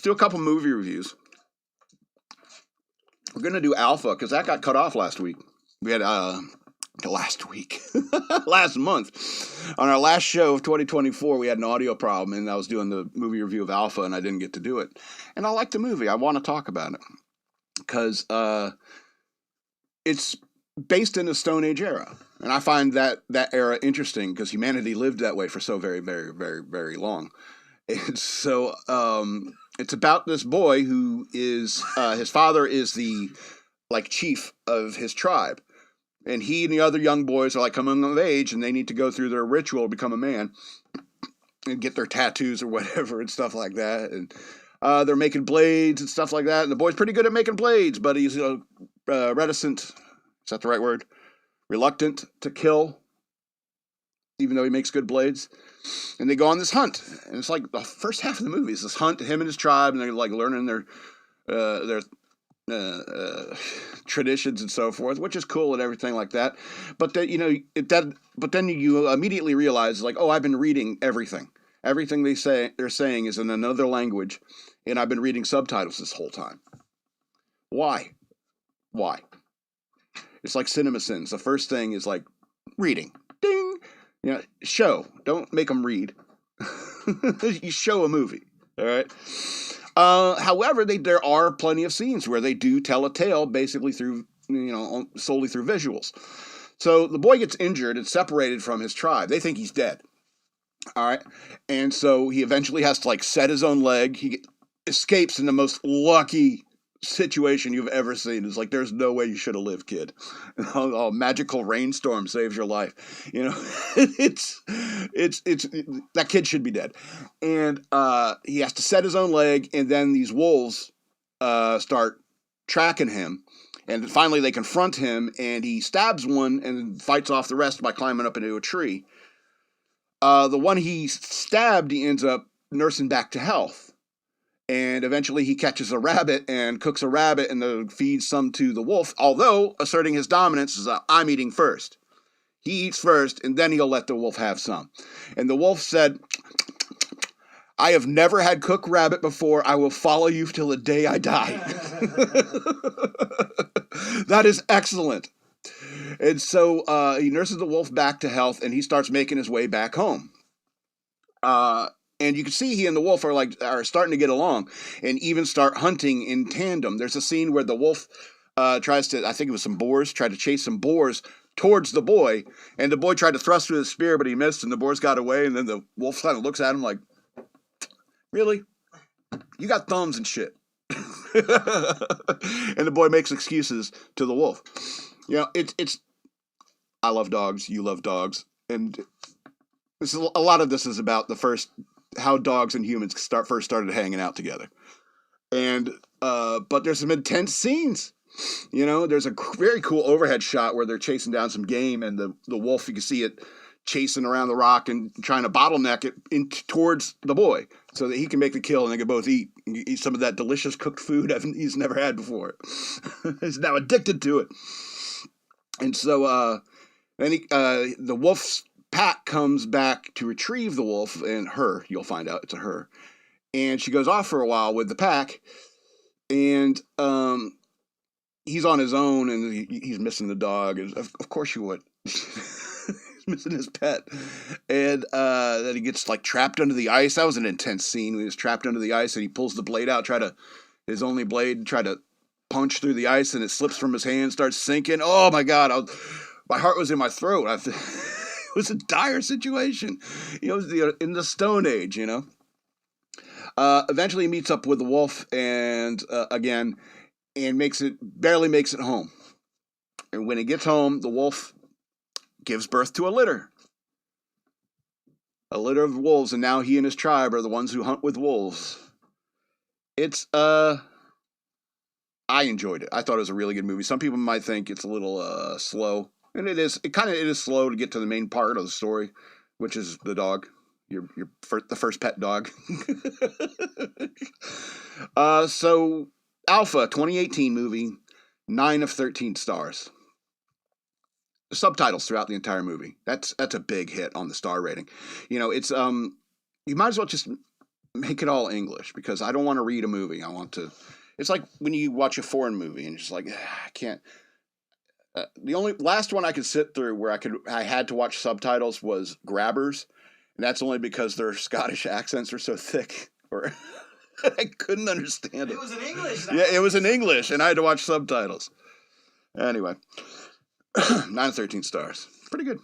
do a couple movie reviews. We're going to do Alpha because that got cut off last week. We had last month. On our last show of 2024, we had an audio problem, and I was doing the movie review of Alpha, and I didn't get to do it. And I like the movie. I want to talk about it because it's based in the Stone Age era. And I find that era interesting because humanity lived that way for so very, very, very, very long. And so it's about this boy who is, his father is the chief of his tribe. And he and the other young boys are coming of age, and they need to go through their ritual to become a man and get their tattoos or whatever and stuff like that. And they're making blades and stuff like that. And the boy's pretty good at making blades, but he's reticent. Is that the right word? Reluctant to kill, even though he makes good blades. And they go on this hunt. And it's the first half of the movie is this hunt, him and his tribe, and they're learning their traditions and so forth, which is cool and everything like that. But then you immediately realize I've been reading everything. Everything they're saying is in another language, and I've been reading subtitles this whole time. Why? It's like cinema sins. The first thing is reading. Ding. Show. Don't make them read. You show a movie. All right. However, there are plenty of scenes where they do tell a tale basically through, solely through visuals. So the boy gets injured and separated from his tribe. They think he's dead. All right. And so he eventually has to set his own leg. He escapes in the most lucky situation you've ever seen. It's there's no way you should have lived, kid. Oh, magical rainstorm saves your life. It's that kid should be dead. And he has to set his own leg, and then these wolves start tracking him. And finally they confront him, and he stabs one and fights off the rest by climbing up into a tree. The one he stabbed, he ends up nursing back to health. And eventually he catches a rabbit and cooks a rabbit and feeds some to the wolf, although asserting his dominance is I'm eating first. He eats first, and then he'll let the wolf have some. And the wolf said, I have never had cooked rabbit before. I will follow you till the day I die. That is excellent. And so he nurses the wolf back to health, and he starts making his way back home. And you can see he and the wolf are starting to get along and even start hunting in tandem. There's a scene where the wolf tries to, I think it was some boars, tried to chase some boars towards the boy. And the boy tried to thrust with his spear, but he missed, and the boars got away. And then the wolf kind of looks at him like, really? You got thumbs and shit. And the boy makes excuses to the wolf. It's I love dogs. You love dogs. And a lot of this is about how dogs and humans first started hanging out together. And but there's some intense scenes. There's a very cool overhead shot where they're chasing down some game, and the wolf, you can see it chasing around the rock and trying to bottleneck it towards the boy so that he can make the kill and they can both eat some of that delicious cooked food he's never had before. He's now addicted to it. And so then the wolf's pack comes back to retrieve the wolf, and you'll find out it's a her. And she goes off for a while with the pack, and he's on his own, and he's missing the dog. And of course you would. He's missing his pet. And then he gets trapped under the ice. That was an intense scene. He was trapped under the ice, and he pulls the blade out, his only blade, try to punch through the ice, and it slips from his hand, starts sinking. Oh my God. My heart was in my throat. It was a dire situation. In the Stone Age, Eventually he meets up with the wolf and barely makes it home. And when he gets home, the wolf gives birth to a litter. A litter of wolves, and now he and his tribe are the ones who hunt with wolves. I enjoyed it. I thought it was a really good movie. Some people might think it's a little slow. And it is. It is slow to get to the main part of the story, which is the dog, the first pet dog. So Alpha, 2018 movie, 9 of 13 stars. Subtitles throughout the entire movie. That's a big hit on the star rating. It's you might as well just make it all English because I don't want to read a movie. I want to. It's like when you watch a foreign movie and you're just like, I can't. The only last one I could sit through where I had to watch subtitles was Grabbers, and that's only because their Scottish accents are so thick, or I couldn't understand it. It was in English. Yeah, it was in English, and I had to watch subtitles. Anyway, 9 13 stars, pretty good.